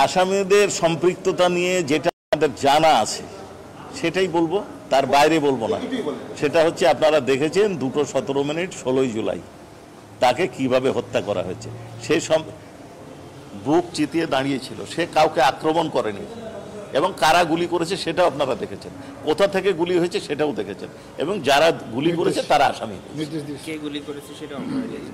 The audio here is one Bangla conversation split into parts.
আসামিদের সম্পৃক্ততা নিয়ে যেটা আমাদের জানা আছে সেটাই বলবো, তার বাইরে বলবো না। সেটা হচ্ছে আপনারা দেখেছেন 2:17 16 জুলাই তাকে কিভাবে হত্যা করা হয়েছে। সে বুক চিতিয়ে দাঁড়িয়েছিল, সে কাউকে আক্রমণ করেনি এবং কারা গুলি করেছে সেটাও আপনারা দেখেছেন, কোথা থেকে গুলি হয়েছে সেটাও দেখেছেন, এবং যারা গুলি করেছে তারা আসামি। কে গুলি করেছে সেটাও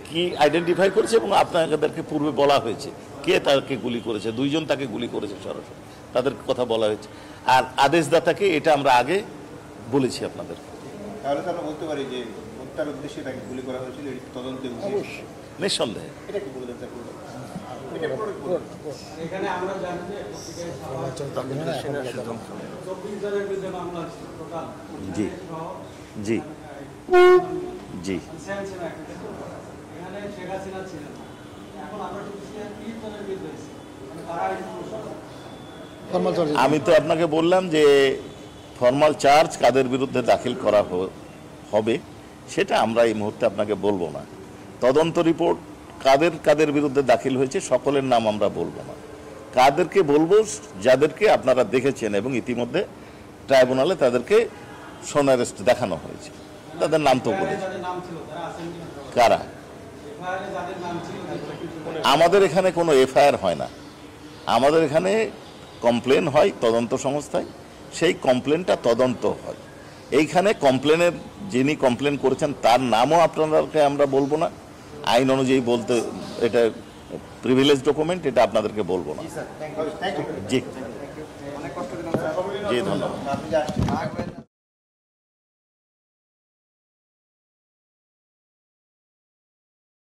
কি আইডেন্টিফাই করেছে এবং আপনাদেরকে পূর্বে বলা হয়েছে কে তাকে গুলি করেছে। 2 জন তাকে গুলি করেছে সরাসরি, তাদের কথা বলা হয়েছে। আর আদেশদাতাকে এটা আমরা আগে বলেছি আপনাদের। তাহলে তো আমরা বলতে পারি যে হত্যার উদ্দেশ্যে তাকে গুলি করা হয়েছিল, এটি তদন্তে নিঃসন্দেহে। এটা কি বলবেন স্যার? এখানে আমরা জানি যে জি জি জি আমি তো আপনাকে বললাম যে ফর্মাল চার্জ কাদের বিরুদ্ধে দাখিল করা হবে সেটা আমরা এই মুহূর্তে আপনাকে বলবো না। তদন্ত রিপোর্ট কাদের কাদের বিরুদ্ধে দাখিল হয়েছে সকলের নাম আমরা বলবো না। কাদেরকে বলবো, যাদেরকে আপনারা দেখেছেন এবং ইতিমধ্যে ট্রাইব্যুনালে তাদেরকে সোনারেস্ট দেখানো হয়েছে, তাদের নাম তো বলেছে। কারা? আমাদের এখানে কোনো এফআইআর হয় না, আমাদের এখানে কমপ্লেন হয় তদন্ত সংস্থায়, সেই কমপ্লেনটা তদন্ত হয়। এইখানে কমপ্লেনের যিনি কমপ্লেন করেছেন তার নামও আপনাদেরকে আমরা বলবো না, আইন অনুযায়ী বলতে এটা প্রিভিলেজ ডকুমেন্ট, এটা আপনাদেরকে বলবো না। জি জি, ধন্যবাদ।